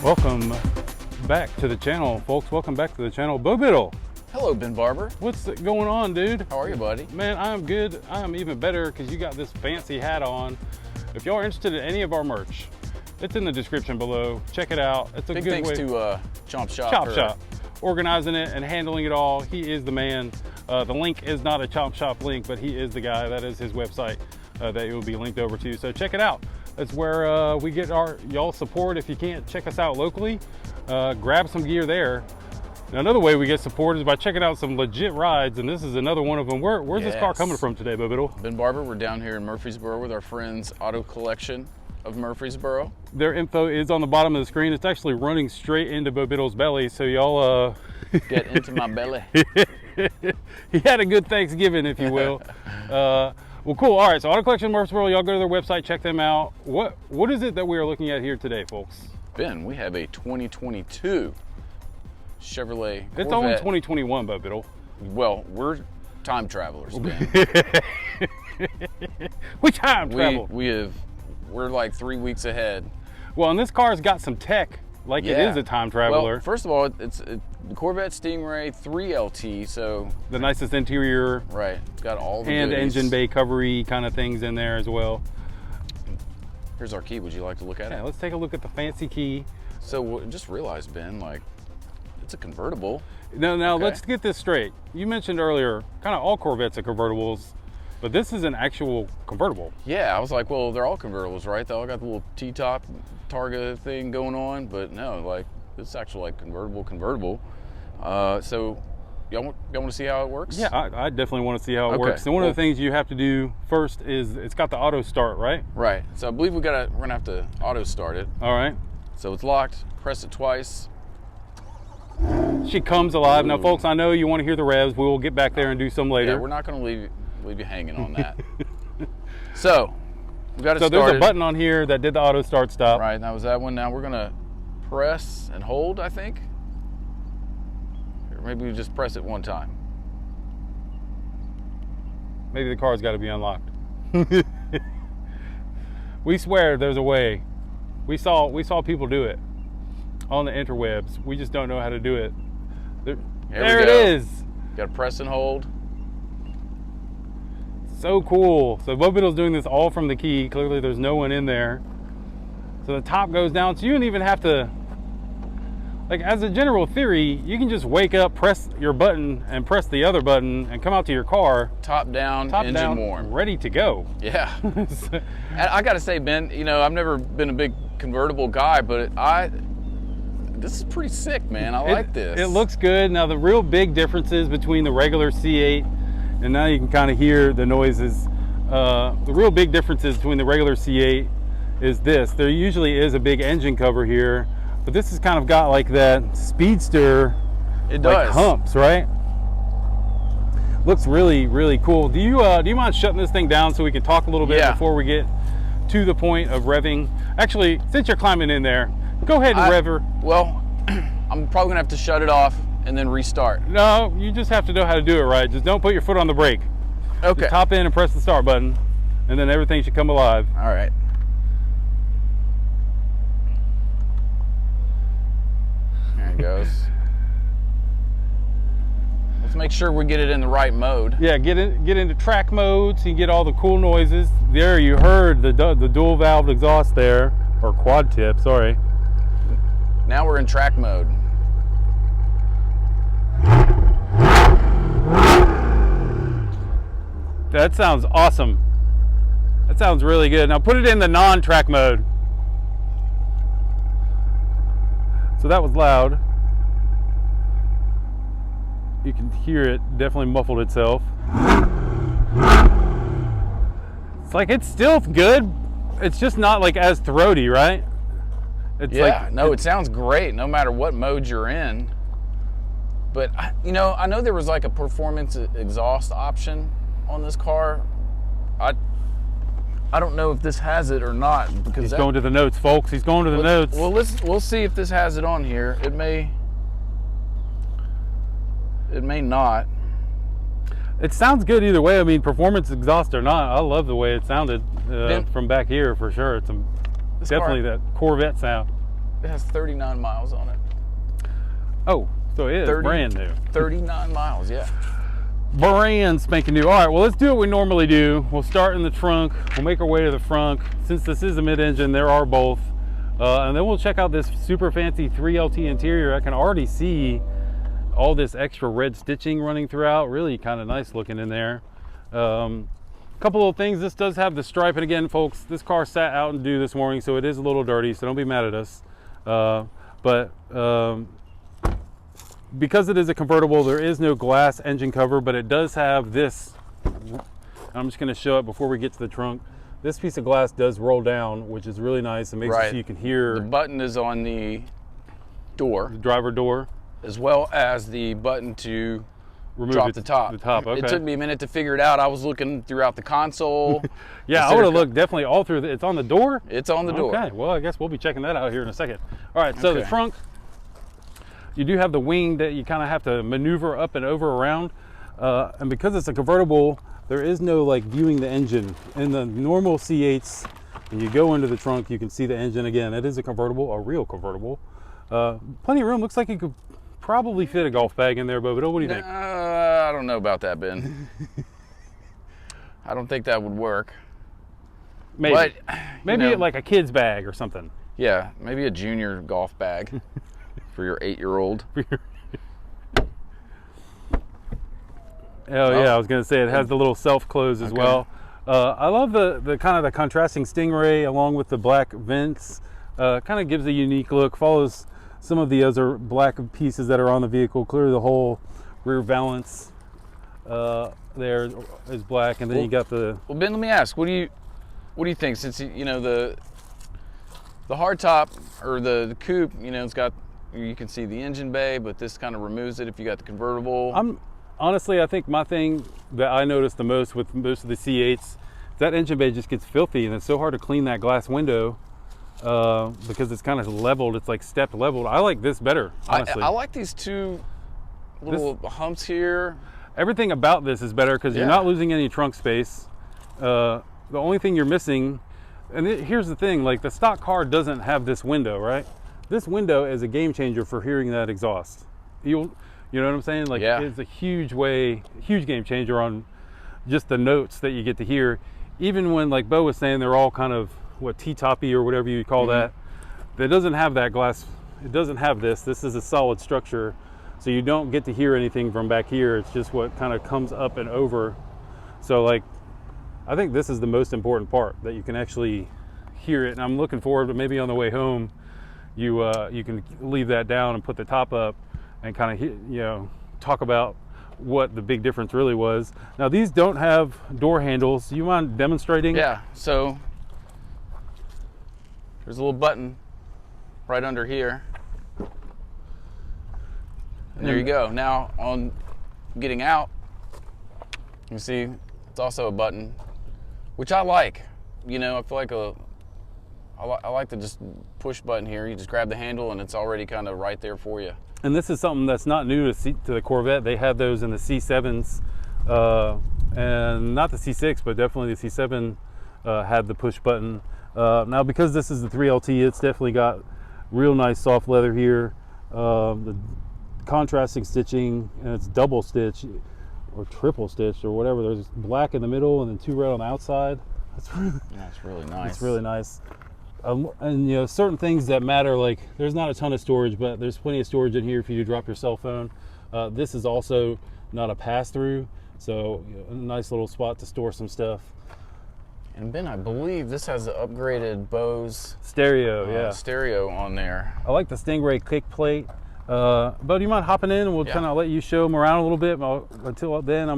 Welcome back to the channel, folks. Welcome back to the channel. Bo Biddle. Hello, Ben Barber. What's going on, dude? How are you, buddy? Man, I'm good. I'm even better because you got this fancy hat on. If y'all are interested in any of our merch, it's in the description below. Check it out. It's a Big good thanks way. to Chomp Shop. Chop Shop, organizing it and handling it all. He is the man. The link is not a Chop Shop link, but he is the guy. That is his website that it will be linked over to. So check it out. That's where we get our y'all support. If you can't check us out locally, grab some gear there. Now, another way we get support is by checking out some legit rides, and this is another one of them. Where's this car coming from today, Bo Biddle? Ben Barber, we're down here in Murfreesboro with our friends Auto Collection of Murfreesboro. Their info is on the bottom of the screen. It's actually running straight into Bo Biddle's belly, so y'all get into my belly. He had a good Thanksgiving, if you will. Well, cool. All right, so Auto Collection Murfreesboro, y'all go to their website, check them out. What is it that we are looking at here today, folks? Ben, we have a 2022 Chevrolet Corvette. It's only 2021, Bo Biddle. Well, we're time travelers, Ben. We time travel. We're like 3 weeks ahead. Well, and this car's got some tech, like it is a time traveler. Well, first of all, it's the Corvette Stingray 3LT, so the nicest interior. Right, it's got all the and goodies. engine bay covery kind of things in there as well. Here's our key. Would you like to look at it? Yeah, let's take a look at the fancy key. So just realized, Ben, like, it's a convertible. Now let's get this straight. You mentioned earlier, kind of all Corvettes are convertibles, but this is an actual convertible. Yeah, I was like, well, they're all convertibles, right? They all got the little T-top Targa thing going on, but no, like, it's actually like convertible. So y'all want to see how it works? Yeah, I definitely want to see how it works. And one of the things you have to do first is it's got the auto start, right? Right. So I believe we're gonna have to auto start it. All right. So it's locked. Press it twice. She comes alive. Ooh. Now, folks, I know you want to hear the revs. We will get back there and do some later. Yeah, we're not going to leave you hanging on that. So we got it started. So there's a button on here that did the auto start stop. Right. That was that one. Now we're going to press and hold, I think. Or maybe we just press it one time. Maybe the car's got to be unlocked. We swear there's a way. We saw people do it on the interwebs. We just don't know how to do it. There it is. Got to press and hold. So cool. So Bo Biddle's doing this all from the key. Clearly there's no one in there. So the top goes down. So you don't even have to, like, as a general theory, you can just wake up, press your button, and press the other button, and come out to your car. Top down, engine warm. Ready to go. Yeah. I got to say, Ben, you know, I've never been a big convertible guy, but this is pretty sick, man. I like this. It looks good. Now, the real big differences between the regular C8, and now you can kind of hear the noises. The real big differences between the regular C8 is this. There usually is a big engine cover here, but this has kind of got like that speedster like humps, right? Looks really, really cool. Do you mind shutting this thing down so we can talk a little bit before we get to the point of revving? Actually, since you're climbing in there, go ahead and rev her. Well, I'm probably gonna have to shut it off and then restart. No, you just have to know how to do it right. Just don't put your foot on the brake. Okay. Just hop in and press the start button, and then everything should come alive. All right. There it goes. Let's make sure we get it in the right mode. Yeah, get into track mode so you get all the cool noises. There, you heard the dual valve exhaust there, or quad tip, sorry. Now we're in track mode. That sounds awesome. That sounds really good. Now put it in the non-track mode. So that was loud. You can hear it, definitely muffled itself. It's like, it's still good. It's just not like as throaty, right? It sounds great no matter what mode you're in. But you know, I know there was like a performance exhaust option on this car. I don't know if this has it or not, because he's going to the notes, folks. He's going to the notes. Well, we'll see if this has it on here. It may not. It sounds good either way. I mean, performance exhaust or not, I love the way it sounded from back here for sure. It's definitely that Corvette sound. It has 39 miles on it. Oh, so it is brand new. 39 miles, yeah. Brand spanking new. All right, well, let's do what we normally do. We'll start in the trunk. We'll make our way to the front. Since this is a mid-engine, there are both. And then we'll check out this super fancy 3LT interior. I can already see all this extra red stitching running throughout. Really kind of nice looking in there. Couple of things. This does have the stripe. And again, folks, this car sat out and dew this morning, so it is a little dirty, so don't be mad at us. Because it is a convertible, there is no glass engine cover, but it does have this. I'm just going to show it before we get to the trunk. This piece of glass does roll down, which is really nice. It makes it so you can hear. The button is on the door, the driver door, as well as the button to drop the top. Okay. It took me a minute to figure it out. I was looking throughout the console. Yeah, I would have looked definitely all through. It's on the door? It's on the door. Okay, well, I guess we'll be checking that out here in a second. All right, so the trunk, you do have the wing that you kind of have to maneuver up and over around. And because it's a convertible, there is no like viewing the engine. In the normal C8s, when you go into the trunk, you can see the engine again. It is a convertible, a real convertible. Plenty of room. Looks like you could probably fit a golf bag in there, but what do you think? I don't know about that, Ben. I don't think that would work. Maybe. But, maybe like a kid's bag or something. Yeah, maybe a junior golf bag for your 8-year-old. Oh yeah, I was gonna say it has the little self-close as well. I love the kind of the contrasting Stingray along with the black vents. Kind of gives a unique look. Follows some of the other black pieces that are on the vehicle. Clearly the whole rear valance there is black, and then you got the. Well, Ben, let me ask, what do you think? Since you know the hardtop or the coupe, you know, it's got, you can see the engine bay, but this kind of removes it if you got the convertible. Honestly, I think my thing that I noticed the most with most of the C8s, that engine bay just gets filthy, and it's so hard to clean that glass window because it's kind of leveled. It's like stepped leveled. I like this better, honestly. I like these two little humps here. Everything about this is better because you're not losing any trunk space. The only thing you're missing, and here's the thing, like the stock car doesn't have this window, right? This window is a game changer for hearing that exhaust. You know what I'm saying? Like it's a huge game changer on just the notes that you get to hear. Even when, like Bo was saying, they're all kind of T-toppy or whatever you call that. It doesn't have that glass. It doesn't have this. This is a solid structure, so you don't get to hear anything from back here. It's just what kind of comes up and over. So like, I think this is the most important part, that you can actually hear it. And I'm looking forward to maybe on the way home, you can leave that down and put the top up and kind of, talk about what the big difference really was. Now these don't have door handles. Do you mind demonstrating? Yeah, so there's a little button right under here. And there you go. Now on getting out, you can see it's also a button, which I like. You know, I feel like I like the just push button here. You just grab the handle and it's already kind of right there for you. And this is something that's not new to the Corvette. They had those in the C7s, and not the C6, but definitely the C7 had the push button. Now, because this is the 3LT, it's definitely got real nice soft leather here. The contrasting stitching, and it's double stitch or triple stitched or whatever. There's black in the middle and then 2 red on the outside. That's really nice. It's really nice. And certain things that matter, like there's not a ton of storage, but there's plenty of storage in here if you drop your cell phone. This is also not a pass-through, so a nice little spot to store some stuff. And Ben, I believe this has the upgraded Bose stereo, stereo on there. I like the Stingray kick plate. Bo, do you mind hopping in and we'll kind of let you show them around a little bit? Until then,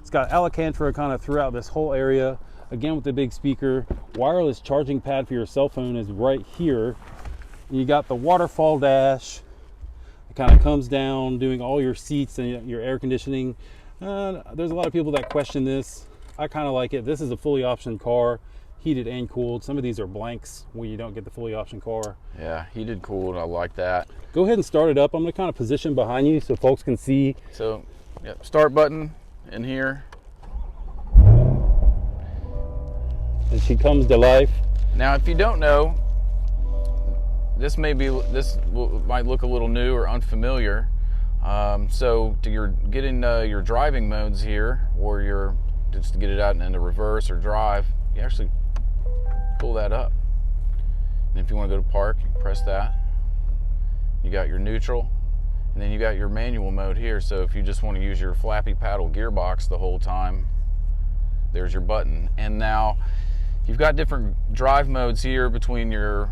it's got Alcantara kind of throughout this whole area. Again, with the big speaker. Wireless charging pad for your cell phone is right here. You got the waterfall dash. It kind of comes down, doing all your seats and your air conditioning. There's a lot of people that question this. I kind of like it. This is a fully optioned car, heated and cooled. Some of these are blanks when you don't get the fully optioned car. Yeah, heated, cooled, I like that. Go ahead and start it up. I'm gonna kind of position behind you so folks can see. So, start button in here. And she comes to life. Now, if you don't know, this might look a little new or unfamiliar. So to get in your driving modes here, or just to get it out into reverse or drive, you actually pull that up. And if you want to go to park, you press that. You got your neutral, and then you got your manual mode here. So if you just want to use your flappy paddle gearbox the whole time, there's your button. And now you've got different drive modes here between your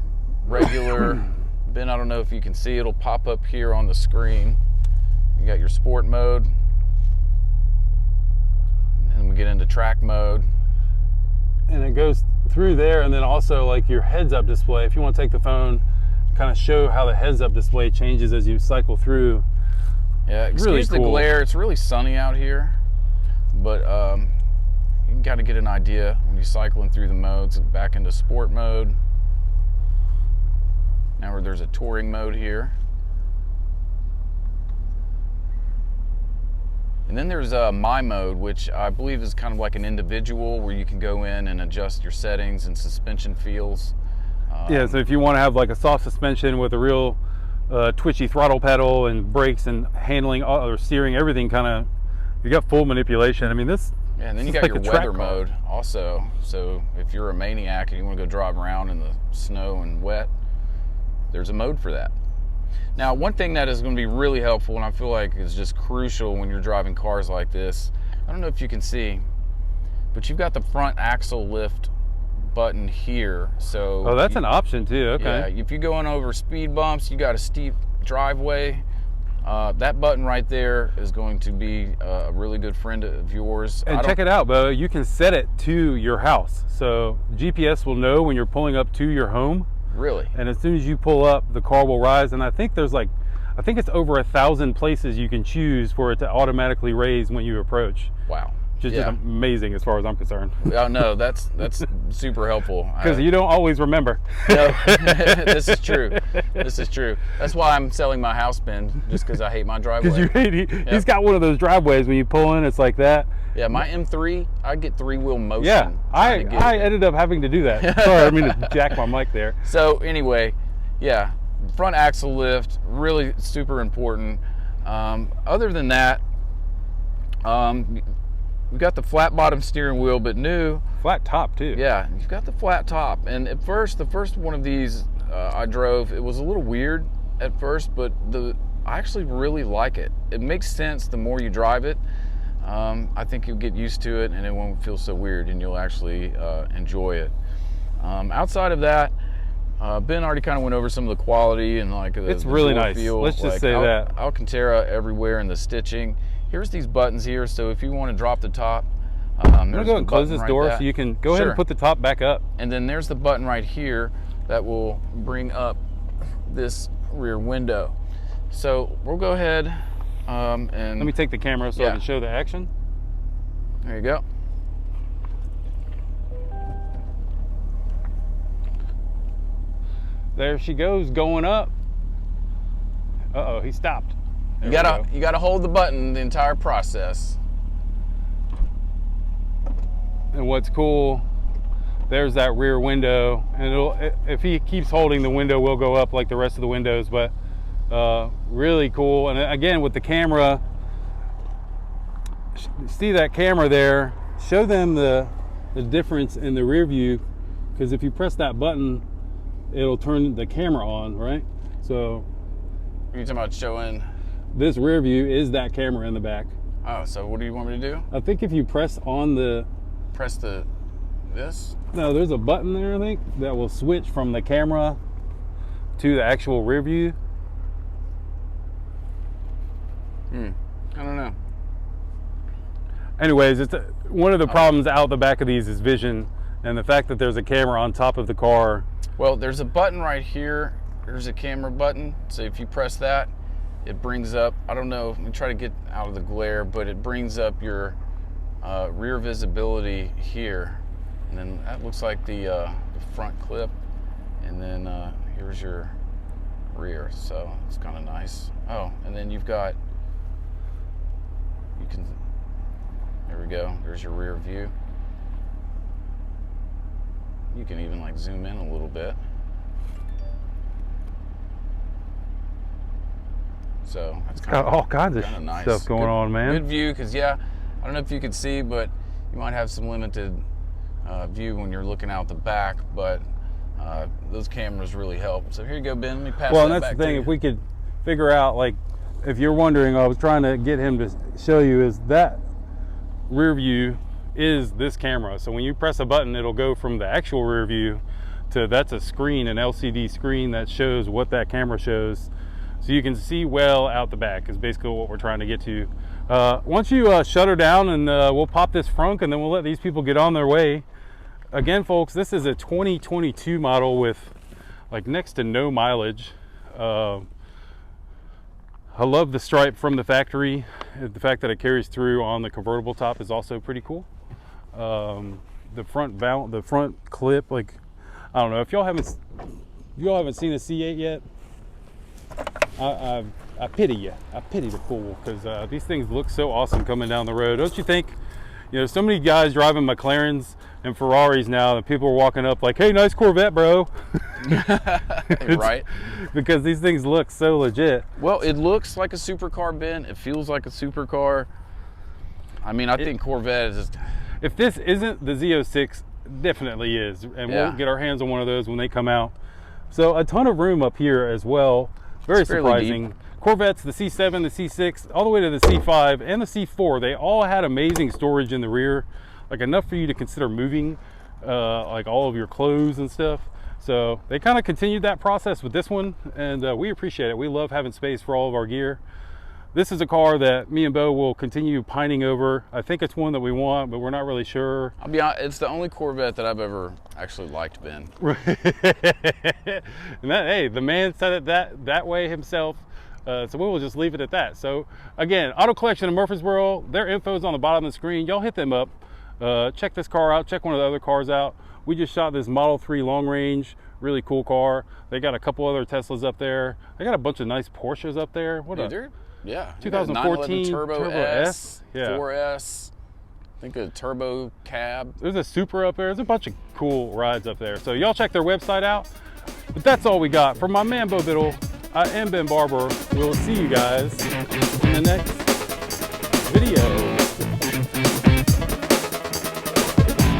regular, Ben, I don't know if you can see, it'll pop up here on the screen. You got your sport mode, and we get into track mode. And it goes through there, and then also like your heads-up display. If you want to take the phone, kind of show how the heads-up display changes as you cycle through. Yeah, excuse the glare. It's really sunny out here, but you got to get an idea when you're cycling through the modes. Back into sport mode. Now there's a touring mode here. And then there's My Mode, which I believe is kind of like an individual, where you can go in and adjust your settings and suspension feels. Yeah, so if you want to have like a soft suspension with a real twitchy throttle pedal and brakes and handling or steering, everything kind of, you got full manipulation. I mean, this. Yeah, and then you got your weather mode also. So if you're a maniac and you want to go drive around in the snow and wet, there's a mode for that. Now, one thing that is going to be really helpful, and I feel like is just crucial when you're driving cars like this, I don't know if you can see, but you've got the front axle lift button here. So oh, that's an option too. Okay. Yeah, if you're going over speed bumps, you got a steep driveway, that button right there is going to be a really good friend of yours. And check it out, Bo. You can set it to your house, so GPS will know when you're pulling up to your home. Really? And as soon as you pull up, the car will rise. And I think there's like, I think it's over 1,000 places you can choose for it to automatically raise when you approach. Wow. Which is just amazing as far as I'm concerned. Oh, no, that's super helpful. Because you don't always remember. No, this is true. This is true. That's why I'm selling my house, Ben, just because I hate my driveway. Because you hate he's got one of those driveways when you pull in, it's like that. Yeah, my M3, I get three-wheel motion. Yeah, I ended up having to do that. Sorry, I mean to jack my mic there. So anyway, yeah, front axle lift, really super important. Other than that, we've got the flat bottom steering wheel, but new. Flat top too. Yeah, you've got the flat top. And at first, the first one of these I drove, it was a little weird at first, but I actually really like it. It makes sense the more you drive it. I think you'll get used to it and it won't feel so weird, and you'll actually enjoy it. Outside of that, Ben already kind of went over some of the quality and like it's really nice. Feel. Let's just say that Alcantara everywhere in the stitching. Here's these buttons here, so if you want to drop the top, I'm gonna go and close this door so you can go ahead and put the top back up. And then there's the button right here that will bring up this rear window. So we'll go ahead and let me take the camera so I can show the action. There you go. There she goes, going up. Uh-oh, he stopped. You gotta hold the button the entire process. And what's cool, there's that rear window, and if he keeps holding, the window will go up like the rest of the windows, but really cool. And again, with the camera, see that camera there, show them the difference in the rear view, because if you press that button, it'll turn the camera on, right? So you're talking about showing this rear view is that camera in the back. Oh, so what do you want me to do? I think if you press on this? No, there's a button there, I think, that will switch from the camera to the actual rear view. I don't know. Anyways, it's one of the problems out the back of these is vision, and the fact that there's a camera on top of the car. Well, there's a button right here. There's a camera button. So if you press that, it brings up, I don't know, let me try to get out of the glare, but it brings up your rear visibility here. And then that looks like the front clip. And then here's your rear. So it's kind of nice. Oh, and then you've got, there we go. There's your rear view. You can even like zoom in a little bit. So it's got all kinds of nice stuff going on, man. Good view, because yeah, I don't know if you can see, but you might have some limited view when you're looking out the back, but those cameras really help. So here you go, Ben. Let me pass that back to you. Well, and that's the thing. If we could figure out, like, if you're wondering, I was trying to get him to show you, is that rear view is this camera. So when you press a button, it'll go from the actual rear view to, that's a screen, an LCD screen that shows what that camera shows. So you can see well out the back is basically what we're trying to get to. Once you shut her down, and we'll pop this frunk, and then we'll let these people get on their way. Again, folks, this is a 2022 model with like next to no mileage. I love the stripe from the factory. The fact that it carries through on the convertible top is also pretty cool. The front clip, like, I don't know if y'all haven't seen a C8 yet. I pity you. I pity the fool, because these things look so awesome coming down the road. Don't you think? You know, so many guys driving McLarens and Ferraris now that people are walking up like, hey, nice Corvette, bro. Right. Because these things look so legit. Well, it looks like a supercar, Ben. It feels like a supercar. I mean, I think Corvette is just... If this isn't the Z06, definitely is. And we'll get our hands on one of those when they come out. So a ton of room up here as well. Very surprising. Corvettes, the C7, the C6, all the way to the C5 and the C4, they all had amazing storage in the rear, like enough for you to consider moving like all of your clothes and stuff. So they kind of continued that process with this one, and we appreciate it. We love having space for all of our gear. This is a car that me and Bo will continue pining over. I think it's one that we want, but we're not really sure. I'll be honest, it's the only Corvette that I've ever actually liked, Ben. And that, hey, the man said it that way himself. So we will just leave it at that. So again, Auto Collection of Murfreesboro, their info is on the bottom of the screen. Y'all hit them up. Check this car out. Check one of the other cars out. We just shot this Model 3 long range, really cool car. They got a couple other Teslas up there. They got a bunch of nice Porsches up there. What a 2014 Turbo S, yeah. 4S. I think a turbo cab. There's a Supra up there. There's a bunch of cool rides up there. So y'all check their website out. But that's all we got. From my man Bo Biddle, I am Ben Barber. We'll see you guys in the next